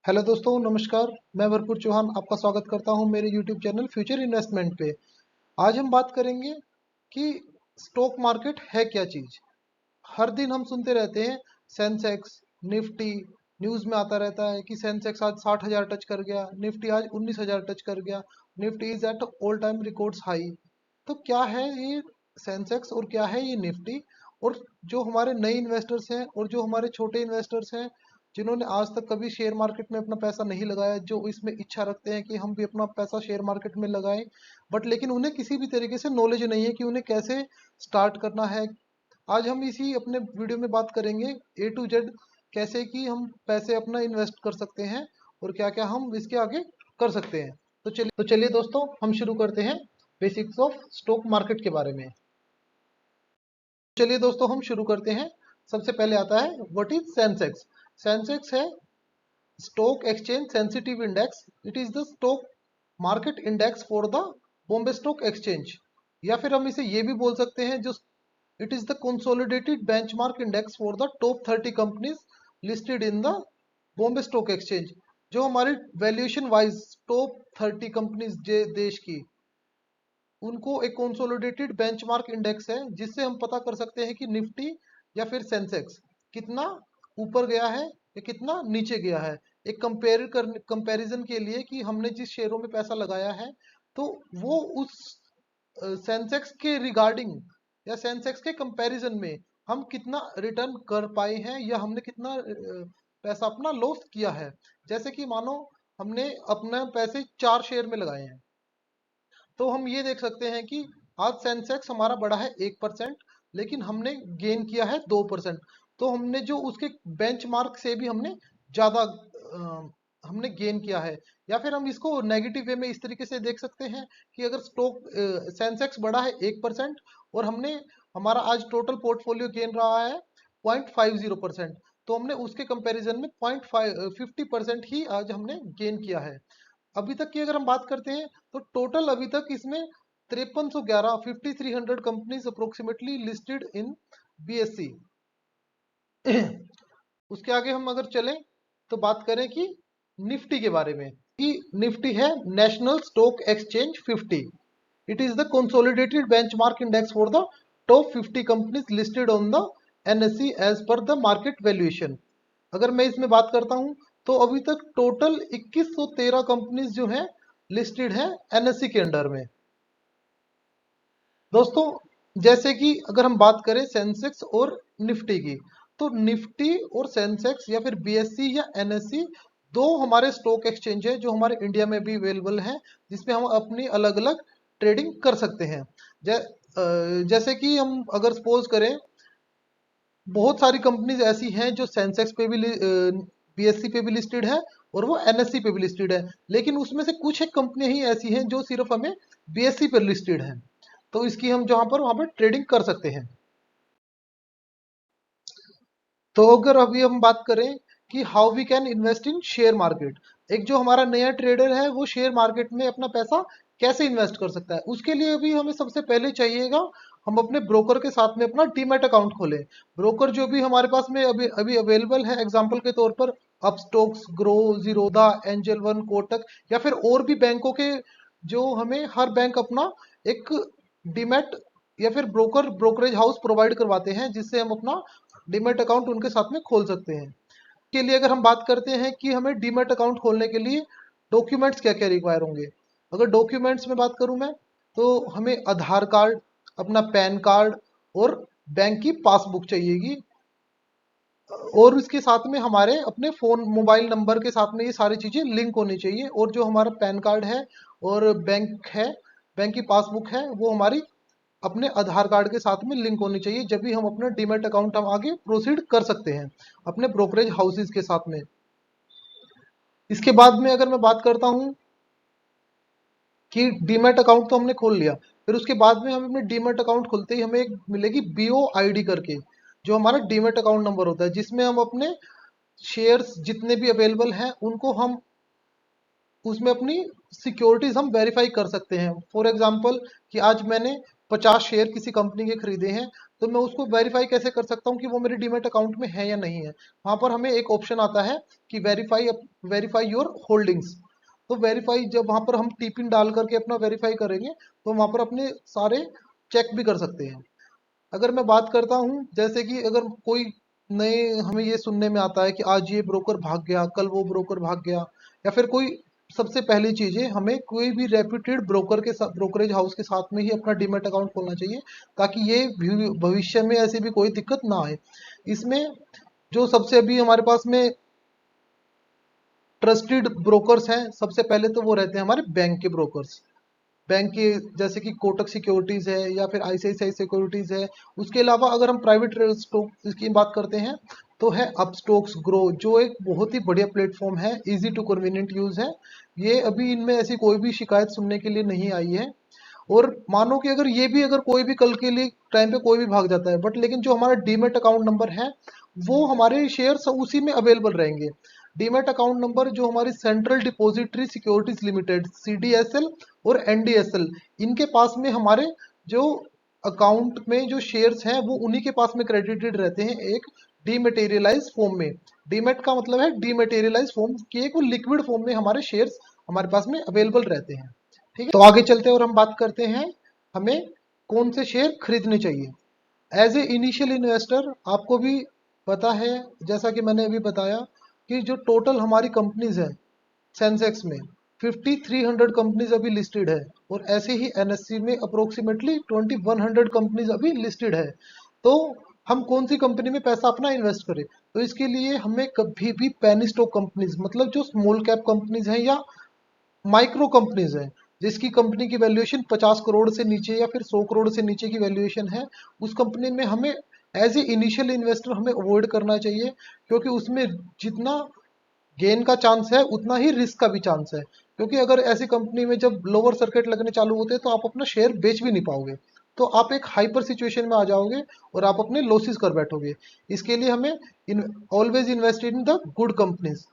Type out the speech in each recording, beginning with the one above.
Hello दोस्तों, नमस्कार। मैं भरपूर चौहान आपका स्वागत करता हूं मेरे यूट्यूब चैनल फ्यूचर इन्वेस्टमेंट पे। आज हम बात करेंगे कि स्टॉक मार्केट है क्या चीज़। हर दिन हम सुनते रहते हैं सेंसेक्स, निफ्टी। न्यूज़ में आता रहता है कि सेंसेक्स आज 60,000 टच कर गया, निफ्टी आज 19,000 टच कर गया, Nifty is at all time records high. तो क्या है ये सेंसेक्स और क्या है ये निफ्टी? और जो हमारे नए इन्वेस्टर्स हैं और जो हमारे छोटे इन्वेस्टर्स हैं जिन्होंने आज तक कभी शेयर मार्केट में अपना पैसा नहीं लगाया, जो इसमें इच्छा रखते हैं कि हम भी अपना पैसा शेयर मार्केट में लगाएं, बट लेकिन उन्हें किसी भी तरीके से नॉलेज नहीं है कि उन्हें कैसे स्टार्ट करना है। आज हम इसी अपने वीडियो में बात करेंगे ए टू जेड, कैसे कि हम पैसे अपना इन्वेस्ट कर सकते हैं और क्या क्या हम इसके आगे कर सकते हैं। तो चलिए दोस्तों, हम शुरू करते हैं बेसिक्स ऑफ स्टॉक मार्केट के बारे में। चलिए दोस्तों, हम शुरू करते हैं। सबसे पहले आता है व्हाट इज सेंसेक्स। सेंसेक्स है stock exchange sensitive index. It is the stock market index for the Bombay stock exchange, या फिर हम इसे ये भी बोल सकते हैं जो it is the consolidated benchmark index for the top 30 companies listed in the Bombay stock exchange. जो हमारी वैल्यूएशन वाइज टॉप 30 कंपनीज देश की, उनको एक कंसोलिडेटेड बेंचमार्क इंडेक्स है जिससे हम पता कर सकते हैं कि निफ्टी या फिर सेंसेक्स कितना ऊपर गया है या कितना नीचे गया है। एक कंपैरिजन के लिए कि हमने जिस शेयरों में पैसा लगाया है, तो वो उस सेंसेक्स के रिगार्डिंग या सेंसेक्स के कंपैरिजन में हम कितना रिटर्न कर पाए हैं या हमने कितना पैसा अपना लॉस किया है। जैसे कि मानो हमने अपने पैसे 4 शेयर में लगाए हैं, तो हम ये देख सकते हैं कि आज सेंसेक्स हमारा बढ़ा है 1%, लेकिन हमने गेन किया है 2%। तो हमने जो उसके बेंचमार्क से भी हमने ज्यादा हमने गेन किया है। या फिर हम इसको नेगेटिव वे में इस तरीके से देख सकते हैं कि अगर स्टॉक सेंसेक्स बढ़ा है 1% और हमने हमारा आज टोटल पोर्टफोलियो गेन रहा है 0.50%, तो हमने उसके कंपैरिजन में 0.50% ही आज हमने गेन किया है। अभी तक की अगर हम बात करते हैं तो टोटल अभी तक इसमें 5311 5300 companies approximately listed in BSc. उसके आगे हम अगर चलें तो बात करें कि निफ्टी के बारे में, कि निफ्टी है National Stock Exchange 50। It is the consolidated benchmark index for the top 50 companies listed on the NSC as per the market valuation. अगर मैं इसमें बात करता हूं तो अभी तक टोटल 2113 कंपनीज जो हैं लिस्टेड हैं एनएससी के अंडर में। दोस्तों, जैसे कि अगर हम बात करें सेंसेक्स और निफ्टी की, तो निफ्टी और सेंसेक्स या फिर बीएससी या एनएससी दो हमारे स्टॉक एक्सचेंज है जो हमारे इंडिया में भी अवेलेबल हैं, जिसमें हम अपनी अलग अलग ट्रेडिंग कर सकते हैं। जैसे कि हम अगर सपोज करें, बहुत सारी कंपनीज ऐसी हैं जो सेंसेक्स पे भी बीएससी पे भी लिस्टेड है और वो एनएससी पे भी लिस्टेड है, लेकिन उसमें से कुछ एक कंपनियां ही ऐसी हैं जो सिर्फ हमें बीएससी पर लिस्टेड है, तो इसकी हम जहां पर वहां पर ट्रेडिंग कर सकते हैं। तो अगर अभी हम बात करें कि how we can invest in share market, एक जो हमारा नया ट्रेडर है वो शेयर मार्केट में अपना पैसा कैसे इन्वेस्ट कर सकता है, उसके लिए भी हमें सबसे पहले चाहिएगा हम अपने ब्रोकर के साथ में अपना डीमैट अकाउंट खोलें। ब्रोकर जो भी हमारे पास में अभी अभी अवेलेबल है, एग्जांपल के तौर पर Upstox, grow, Zerodha, angel one, Kotak, या फिर और भी बैंकों के, जो हमें हर बैंक अपना एक डीमैट या फिर ब्रोकरेज हाउस प्रोवाइड करवाते हैं, जिससे हम अपना डीमैट अकाउंट उनके साथ में खोल सकते हैं। के लिए अगर हम बात करते हैं कि हमें डीमैट अकाउंट खोलने के लिए डॉक्यूमेंट्स क्या क्या रिक्वायर होंगे, अगर डॉक्यूमेंट्स में बात करूं मैं, तो हमें आधार कार्ड, अपना पैन कार्ड और बैंक की पासबुक चाहिएगी। और इसके साथ में हमारे अपने फोन मोबाइल नंबर के साथ में ये सारी चीजें लिंक होनी चाहिए। और जो हमारा पैन कार्ड है और बैंक है, बैंक की पासबुक है, वो हमारी अपने आधार कार्ड के साथ में लिंक होनी चाहिए, जब भी हम अपना डीमैट अकाउंट हम आगे प्रोसीड कर सकते हैं अपने ब्रोकरेज हाउसेज के साथ में। इसके बाद में अगर मैं बात करता हूं कि डीमैट अकाउंट तो हमने खोल लिया, फिर उसके बाद में हम अपने डीमैट अकाउंट खोलते ही हमें एक मिलेगी बीओ आईडी करके, जो हमारा डीमैट अकाउंट नंबर होता है, जिसमें हम अपने शेयर्स जितने भी अवेलेबल हैं उनको हम उसमें अपनी सिक्योरिटीज हम वेरीफाई कर सकते हैं। फॉर एग्जांपल कि आज मैंने 50 शेयर किसी कंपनी के खरीदे हैं, तो मैं उसको वेरीफाई कैसे कर सकता हूँ कि वो मेरे डीमेट अकाउंट में है या नहीं है। वहां पर हमें एक ऑप्शन आता है कि वेरीफाई योर होल्डिंग्स। तो वेरीफाई, जब वहां पर हम टिपिन डाल करके अपना वेरीफाई करेंगे तो वहां पर अपने सारे चेक भी कर सकते हैं। अगर मैं बात करता हूँ, जैसे कि अगर कोई नए हमें ये सुनने में आता है कि आज ये ब्रोकर भाग गया, कल वो ब्रोकर भाग गया, या फिर कोई, सबसे पहली चीज है हमें कोई भी रेप्यूटेड ब्रोकर के साथ, ब्रोकरेज हाउस के साथ में ही अपना डीमैट अकाउंट खोलना चाहिए, ताकि ये भविष्य में ऐसी भी कोई दिक्कत ना आए। इसमें जो सबसे अभी हमारे पास में ट्रस्टेड ब्रोकर्स हैं, सबसे पहले तो वो रहते हैं हमारे बैंक के ब्रोकर्स। बैंक के, जैसे कि कोटक सिक्योरिटीज है या फिर आईसीआईसीआई सिक्योरिटीज है। उसके अलावा अगर हम प्राइवेट स्टॉक की बात करते हैं तो है अपस्टॉक्स ग्रो, जो एक बहुत ही बढ़िया प्लेटफॉर्म है, इजी टू कन्वीनियंट यूज है। ये अभी इनमें ऐसी कोई भी शिकायत सुनने के लिए नहीं आई है। और मानो कि अगर ये भी, अगर कोई भी कल के लिए टाइम पे कोई भी भाग जाता है, बट लेकिन जो हमारा डीमेट अकाउंट नंबर है वो हमारे शेयर्स उसी में अवेलेबल रहेंगे। डीमेट अकाउंट नंबर जो हमारी central depository securities limited CDSL और एनडीएसएल, इनके पास में हमारे जो अकाउंट में जो शेयर्स हैं वो उन्हीं के पास में क्रेडिटेड रहते हैं एक डीमेटेरियलाइज फॉर्म में। डीमेट का मतलब है डीमेटेरियलाइज फॉर्म, की एक वो लिक्विड फॉर्म में हमारे शेयर्स हमारे पास में अवेलेबल रहते हैं। ठीक है, तो आगे चलते हैं और हम बात करते हैं हमें कौन से शेयर खरीदने चाहिए। एज ए इनिशियल इन्वेस्टर आपको भी पता है, जैसा कि मैंने अभी बताया, कि जो टोटल हमारी कंपनीज है सेंसेक्स में 5300 कंपनीज अभी लिस्टेड है, और ऐसे ही एनएससी में अप्रोक्सीमेटली 2100 कंपनीज अभी लिस्टेड है। तो हम कौन सी कंपनी में पैसा अपना इन्वेस्ट करें, तो इसके लिए हमें कभी भी पेनी स्टॉक कंपनीज, मतलब जो स्मॉल कैप कंपनीज हैं या माइक्रो कंपनीज हैं, जिसकी कंपनी की वैल्यूएशन 50 करोड़ से नीचे या फिर 100 करोड़ से नीचे की वैल्यूएशन है, उस कंपनी में हमें एज ए इनिशियल इन्वेस्टर हमें अवॉइड करना चाहिए। क्योंकि उसमें जितना गेन का चांस है उतना ही रिस्क का भी चांस है। क्योंकि अगर ऐसी कंपनी में जब लोअर सर्किट लगने चालू होते हैं तो आप अपना शेयर बेच भी नहीं पाओगे, तो आप एक हाइपर सिचुएशन में आ जाओगे और आप अपने लॉसेस कर बैठोगे। इसके लिए हमें always invest in the good companies.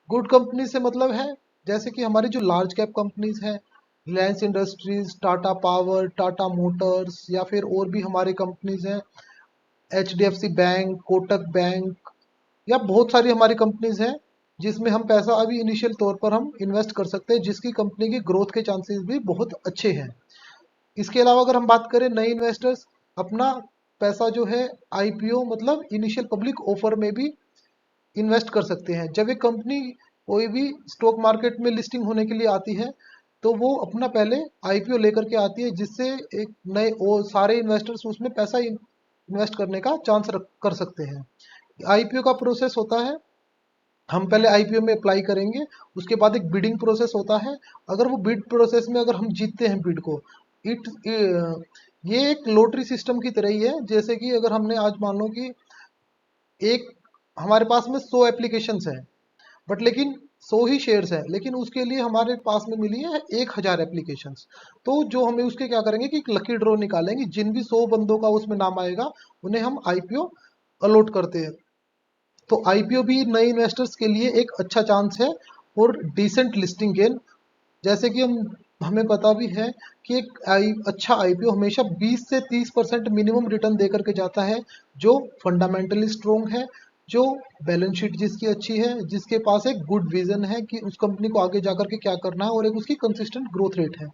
Good company से मतलब है, जैसे कि हमारी जो लार्ज कैप कंपनीज हैं, Reliance industries, Tata power, Tata Motors, या फिर और भी हमारी कंपनीज हैं, एचडीएफसी बैंक, कोटक बैंक, या बहुत सारी हमारी कंपनीज हैं जिसमें हम पैसा अभी इनिशियल तौर पर हम इन्वेस्ट कर सकते हैं, जिसकी कंपनी की ग्रोथ के चांसेस भी बहुत अच्छे हैं। इसके अलावा अगर हम बात करें नए इन्वेस्टर्स अपना पैसा जो है आईपीओ, मतलब इनिशियल पब्लिक ऑफर में भी इन्वेस्ट कर सकते हैं। जब एक कंपनी कोई भी स्टॉक मार्केट में लिस्टिंग होने के लिए आती है तो वो अपना पहले आईपीओ लेकर के आती है, जिससे एक नए और सारे इन्वेस्टर्स उसमें पैसा इन्वेस्ट करने का चांस कर सकते हैं। आईपीओ का प्रोसेस होता है, हम पहले आईपीओ में अप्लाई करेंगे, उसके बाद एक बिडिंग प्रोसेस होता है। अगर वो बिड प्रोसेस में अगर हम जीतते हैं बिड को, इट ये एक लॉटरी सिस्टम की तरह ही है। जैसे कि अगर हमने आज मान लो कि एक, हमारे पास में 100 एप्लीकेशंस हैं, बट लेकिन 100 ही शेयर्स हैं, लेकिन उसके लिए हमारे पास में मिली है 1000 एप्लीकेशंस। तो जो हमें उसके क्या करेंगे कि एक लकी ड्रॉ निकालेंगे, जिन भी 100 बंदों का उसमें नाम आएगा उन्हें हम आईपीओ अलॉट करते हैं। तो आईपीओ भी नए इन्वेस्टर्स के लिए एक अच्छा चांस है और डिसेंट लिस्टिंग गेन। जैसे कि हमें पता भी है कि एक अच्छा आईपीओ हमेशा 20 से 30% मिनिमम रिटर्न दे करके जाता है, जो फंडामेंटली स्ट्रोंग है, जो बैलेंस शीट जिसकी अच्छी है, जिसके पास एक गुड विजन है कि उस कंपनी को आगे जाकर के क्या करना है, और एक उसकी कंसिस्टेंट ग्रोथ रेट है।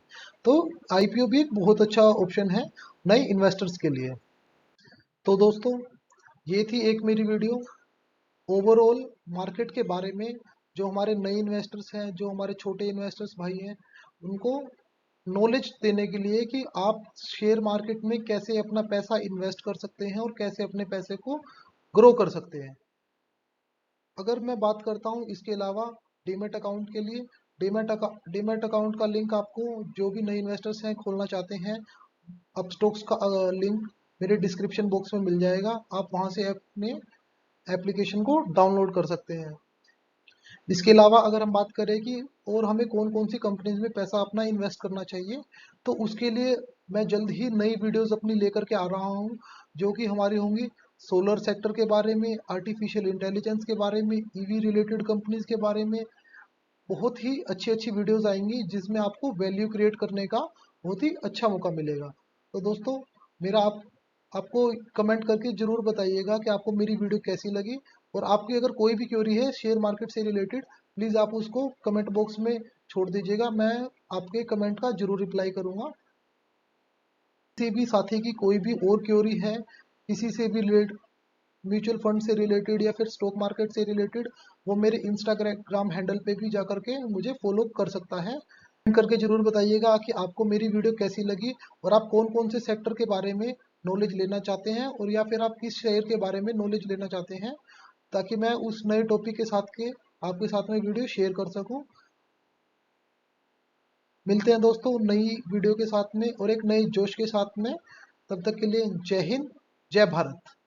तो आईपीओ भी एक बहुत अच्छा ऑप्शन है नए इन्वेस्टर्स के लिए। तो दोस्तों, ये थी एक मेरी वीडियो ओवरऑल मार्केट के बारे में। जो हमारे नए इन्वेस्टर्स हैं, जो हमारे छोटे इन्वेस्टर्स भाई हैं, उनको नॉलेज देने के लिए कि आप शेयर मार्केट में कैसे अपना पैसा इन्वेस्ट कर सकते हैं और कैसे अपने पैसे को ग्रो कर सकते हैं। अगर मैं बात करता हूँ इसके अलावा डीमेट अकाउंट के लिए, डीमेट अकाउंट का लिंक आपको, जो भी नए इन्वेस्टर्स हैं खोलना चाहते हैं, अपस्टॉक्स का लिंक मेरे डिस्क्रिप्शन बॉक्स में मिल जाएगा। आप वहां से अपने एप्लीकेशन को डाउनलोड कर सकते हैं। इसके अलावा अगर हम बात करें कि और हमें कौन कौन सी कंपनीज में पैसा अपना इन्वेस्ट करना चाहिए, तो उसके लिए मैं जल्द ही नई वीडियोस अपनी लेकर के आ रहा हूँ, जो कि हमारी होंगी सोलर सेक्टर के बारे में, आर्टिफिशियल इंटेलिजेंस के बारे में, ईवी रिलेटेड कंपनीज के बारे में। बहुत ही अच्छी अच्छी वीडियोस आएंगी जिसमें आपको वैल्यू क्रिएट करने का बहुत ही अच्छा मौका मिलेगा। तो दोस्तों, मेरा आप आपको कमेंट करके जरूर बताइएगा कि आपको मेरी वीडियो कैसी लगी। और आपकी अगर कोई भी क्वेरी है शेयर मार्केट से रिलेटेड, प्लीज़ आप उसको कमेंट बॉक्स में छोड़ दीजिएगा, मैं आपके कमेंट का जरूर रिप्लाई करूँगा। किसी भी साथी की कोई भी और क्वेरी है, किसी से भी रिलेटेड, म्यूचुअल फंड से रिलेटेड या फिर स्टॉक मार्केट से रिलेटेड, वो मेरे इंस्टाग्राम हैंडल पे भी जा करके मुझे फॉलो कर सकता है। कमेंट करके जरूर बताइएगा कि आपको मेरी वीडियो कैसी लगी और आप कौन कौन से सेक्टर के बारे में नॉलेज लेना चाहते हैं, और या फिर आप किस शेयर के बारे में नॉलेज लेना चाहते हैं, ताकि मैं उस नए टॉपिक के साथ के आपके साथ में वीडियो शेयर कर सकूं। मिलते हैं दोस्तों नई वीडियो के साथ में और एक नए जोश के साथ में। तब तक के लिए जय हिंद, जय भारत।